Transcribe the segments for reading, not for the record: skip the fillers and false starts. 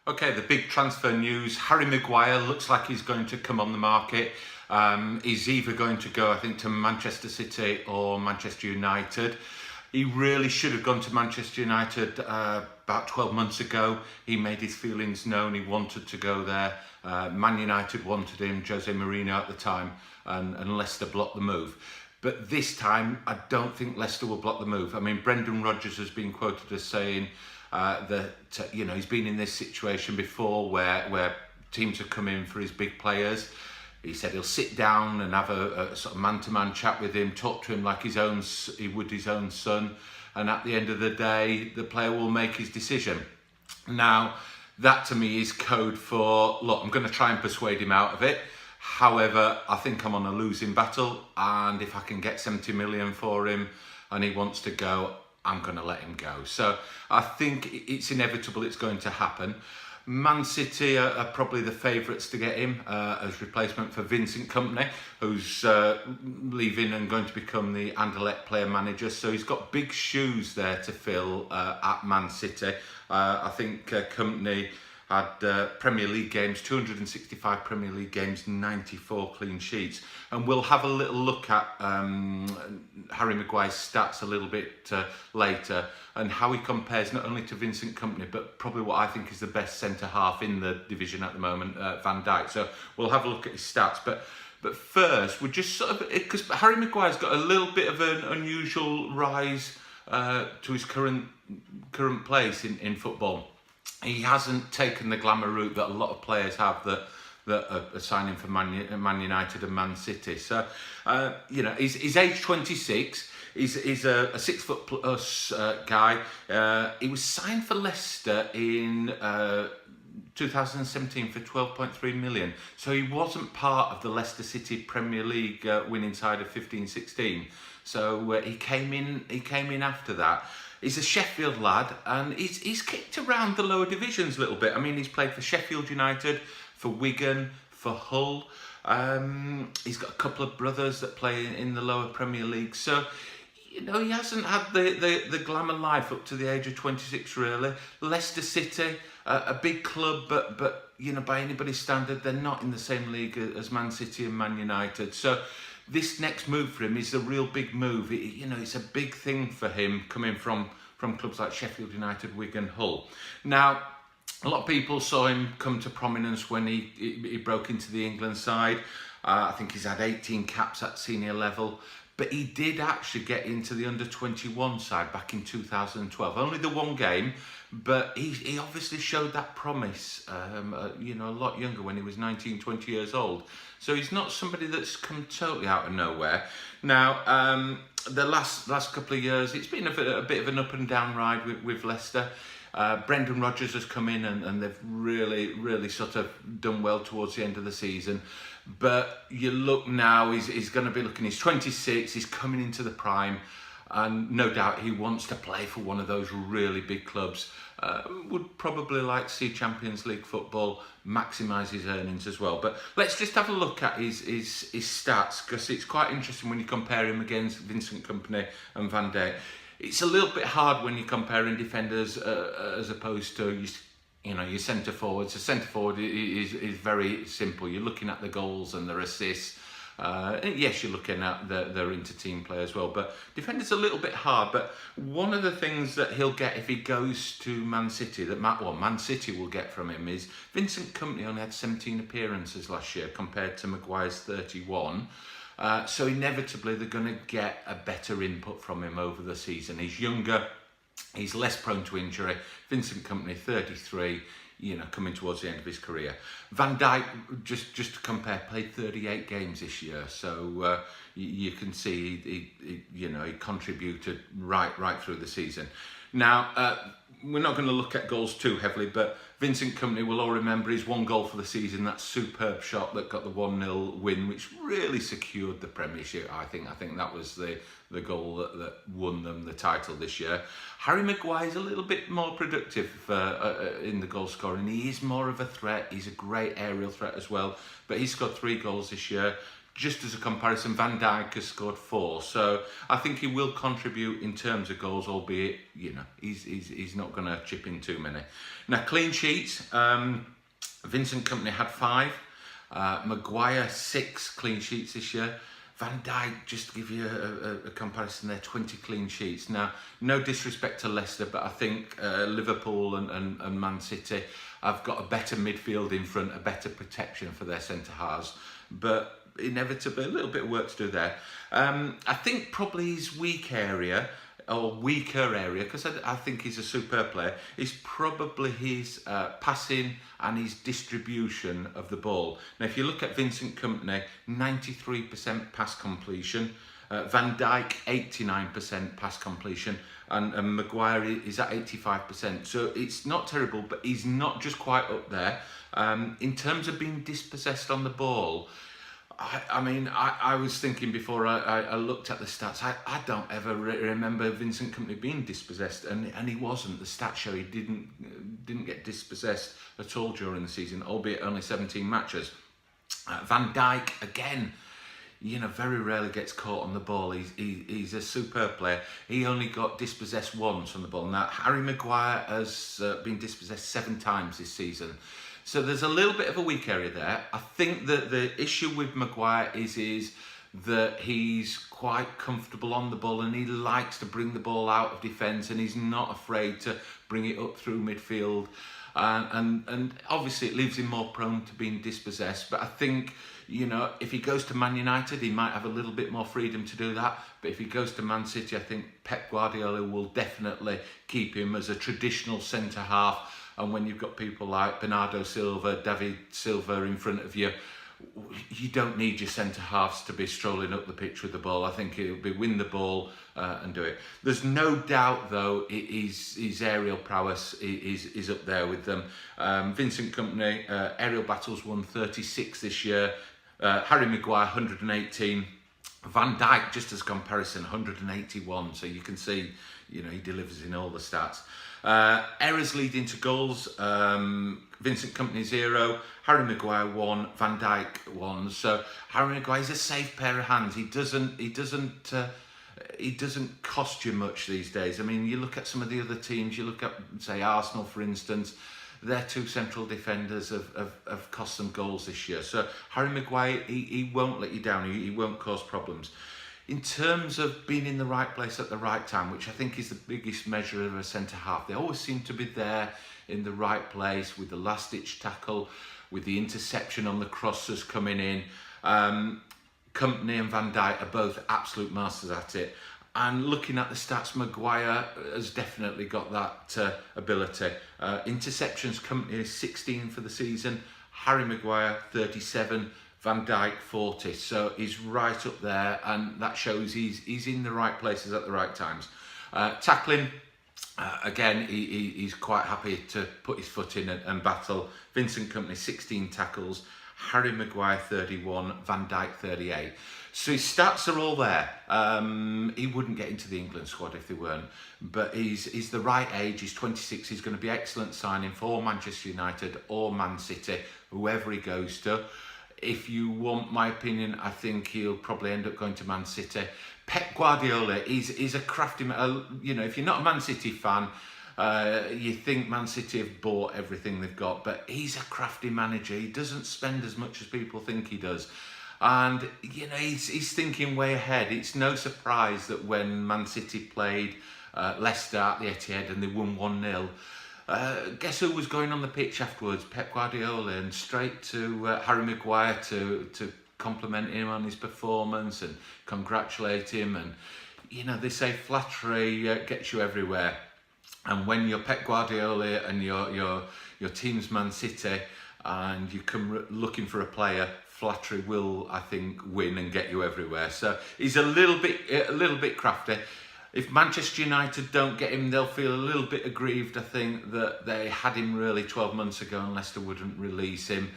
Okay, the big transfer news. Harry Maguire looks like he's going to come on the market. He's either going to go, I think, to Manchester City or Manchester United. He really should have gone to Manchester United about 12 months ago. He made his feelings known. He wanted to go there. Man United wanted him, Jose Mourinho at the time, and Leicester blocked the move. But this time, I don't think Leicester will block the move. I mean, Brendan Rodgers has been quoted as saying that he's been in this situation before where teams have come in for his big players. He said he'll sit down and have a sort of man-to-man chat with him, talk to him like he would his own son, and at the end of the day, the player will make his decision. Now, that to me is code for, look, I'm going to try and persuade him out of it. However, I think I'm on a losing battle, and if I can get 70 million for him and he wants to go, I'm going to let him go. So I think it's inevitable it's going to happen. Man City are probably the favourites to get him as replacement for Vincent Kompany, who's leaving and going to become the Anderlecht player manager. So he's got big shoes there to fill at Man City. I think Kompany had Premier League games, 265 Premier League games, 94 clean sheets. And we'll have a little look at Harry Maguire's stats a little bit later and how he compares not only to Vincent Kompany, but probably what I think is the best centre-half in the division at the moment, Van Dijk. So we'll have a look at his stats. But first, we're just sort of, because Harry Maguire's got a little bit of an unusual rise to his current place in football. He hasn't taken the glamour route that a lot of players have that are signing for Man United and Man City. So, he's age 26. He's a 6 foot plus guy. He was signed for Leicester in 2017 for 12.3 million. So he wasn't part of the Leicester City Premier League winning side of 15-16. So he came in after that. He's a Sheffield lad, and he's kicked around the lower divisions a little bit. I mean, he's played for Sheffield United, for Wigan, for Hull. He's got a couple of brothers that play in the lower Premier League. So, he hasn't had the glamour life up to the age of 26, really. Leicester City, a big club, but by anybody's standard, they're not in the same league as Man City and Man United. So this next move for him is a real big move. It's a big thing for him coming from clubs like Sheffield United, Wigan, Hull. Now, a lot of people saw him come to prominence when he broke into the England side. I think he's had 18 caps at senior level. But he did actually get into the under-21 side back in 2012. Only the one game, but he obviously showed that promise, a lot younger when he was 19, 20 years old. So he's not somebody that's come totally out of nowhere. Now, the last couple of years, it's been a bit of an up and down ride with Leicester. Brendan Rodgers has come in and they've really, really sort of done well towards the end of the season. But you look now, he's going to be looking, he's 26, he's coming into the prime, and no doubt he wants to play for one of those really big clubs. Would probably like to see Champions League football, maximise his earnings as well. But let's just have a look at his stats, because it's quite interesting when you compare him against Vincent Kompany and Van Dijk. It's a little bit hard when you're comparing defenders as opposed to your centre forwards. A centre forward is very simple. You're looking at the goals and their assists. And yes, you're looking at their inter-team play as well. But defender's a little bit hard. But one of the things that he'll get if he goes to Man City, Man City will get from him, is Vincent Kompany only had 17 appearances last year compared to Maguire's 31. So inevitably they're going to get a better input from him over the season. He's younger, he's less prone to injury. Vincent Kompany, 33, coming towards the end of his career. Van Dijk, just to compare, played 38 games this year. So you can see he contributed right through the season. Now, we're not going to look at goals too heavily, but Vincent Kompany will all remember his one goal for the season, that superb shot that got the 1-0 win, which really secured the Premiership, I think. I think that was the goal that won them the title this year. Harry Maguire's a little bit more productive in the goal scoring. He is more of a threat. He's a great aerial threat as well, but he's scored 3 goals this year. just as a comparison, Van Dijk has scored 4, so I think he will contribute in terms of goals, albeit, you know, he's not going to chip in too many. Now, clean sheets, Vincent Kompany had 5, Maguire 6 clean sheets this year. Van Dijk, just to give you a comparison there, 20 clean sheets. Now, no disrespect to Leicester, but I think Liverpool and Man City have got a better midfield in front, a better protection for their centre-halves. But inevitably, a little bit of work to do there. I think probably his weaker area, because I think he's a superb player, is probably his passing and his distribution of the ball. Now, if you look at Vincent Kompany, 93% pass completion, Van Dijk 89% pass completion, and Maguire is at 85%. So it's not terrible, but he's not just quite up there. In terms of being dispossessed on the ball, I was thinking before I looked at the stats, I don't ever remember Vincent Kompany being dispossessed, and he wasn't. The stats show he didn't get dispossessed at all during the season, albeit only 17 matches. Van Dijk, again, you know, very rarely gets caught on the ball. He's a superb player. He only got dispossessed once on the ball. Now, Harry Maguire has been dispossessed 7 times this season. So there's a little bit of a weak area there. I think that the issue with Maguire is that he's quite comfortable on the ball and he likes to bring the ball out of defence and he's not afraid to bring it up through midfield. And obviously it leaves him more prone to being dispossessed. But I think, you know, if he goes to Man United, he might have a little bit more freedom to do that. But if he goes to Man City, I think Pep Guardiola will definitely keep him as a traditional centre-half. And when you've got people like Bernardo Silva, David Silva in front of you, you don't need your centre-halves to be strolling up the pitch with the ball. I think it'll be win the ball and do it. There's no doubt, though, his aerial prowess is up there with them. Vincent Kompany, aerial battles won 36 this year. Harry Maguire, 118. Van Dijk, just as comparison, 181. So you can see, you know, he delivers in all the stats. Errors leading to goals, Vincent Kompany 0, Harry Maguire 1, Van Dijk 1. So Harry Maguire is a safe pair of hands. He doesn't cost you much these days. I mean, you look at some of the other teams. You look at, say, Arsenal, for instance. Their 2 central defenders have cost them goals this year. So Harry Maguire, he won't let you down. He won't cause problems. In terms of being in the right place at the right time, which I think is the biggest measure of a centre-half, they always seem to be there in the right place with the last-ditch tackle, with the interception on the crosses coming in. Kompany and Van Dijk are both absolute masters at it. And looking at the stats, Maguire has definitely got that ability. Interceptions, Kompany is 16 for the season, Harry Maguire 37, Van Dijk 40, so he's right up there, and that shows he's in the right places at the right times. Tackling, again, he's quite happy to put his foot in and battle. Vincent Kompany 16 tackles, Harry Maguire 31, Van Dijk 38. So his stats are all there. He wouldn't get into the England squad if they weren't, but he's the right age. He's 26. He's going to be excellent signing for Manchester United or Man City, whoever he goes to. If you want my opinion, I think he'll probably end up going to Man City. Pep Guardiola is a crafty man. You know, if you're not a Man City fan, you think Man City have bought everything they've got, but he's a crafty manager. He doesn't spend as much as people think he does. And, you know, he's thinking way ahead. It's no surprise that when Man City played Leicester at the Etihad and they won 1-0, guess who was going on the pitch afterwards? Pep Guardiola, and straight to Harry Maguire to compliment him on his performance and congratulate him. And, you know, they say flattery gets you everywhere. And when you're Pep Guardiola and your team's Man City and you come looking for a player, flattery will, I think, win and get you everywhere. So he's a little bit crafty. If Manchester United don't get him, they'll feel a little bit aggrieved, I think, that they had him really 12 months ago and Leicester wouldn't release him.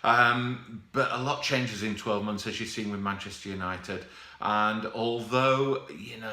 But a lot changes in 12 months, as you've seen with Manchester United. And although, you know,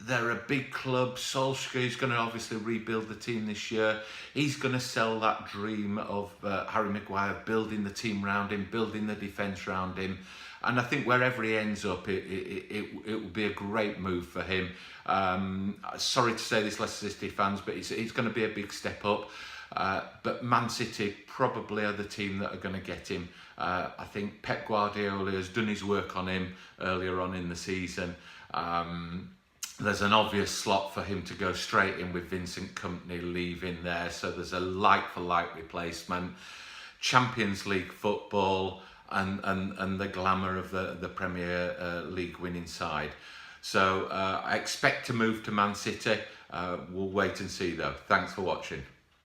they're a big club, Solskjaer is going to obviously rebuild the team this year. He's going to sell that dream of Harry Maguire, building the team around him, building the defence around him. and I think wherever he ends up, it will be a great move for him. Sorry to say this, Leicester City fans, but it's going to be a big step up. But Man City probably are the team that are going to get him. I think Pep Guardiola has done his work on him earlier on in the season. There's an obvious slot for him to go straight in with Vincent Kompany leaving there, so there's a like-for-like replacement. Champions League football and the glamour of the Premier League winning side. So I expect to move to Man City. We'll wait and see though. Thanks for watching.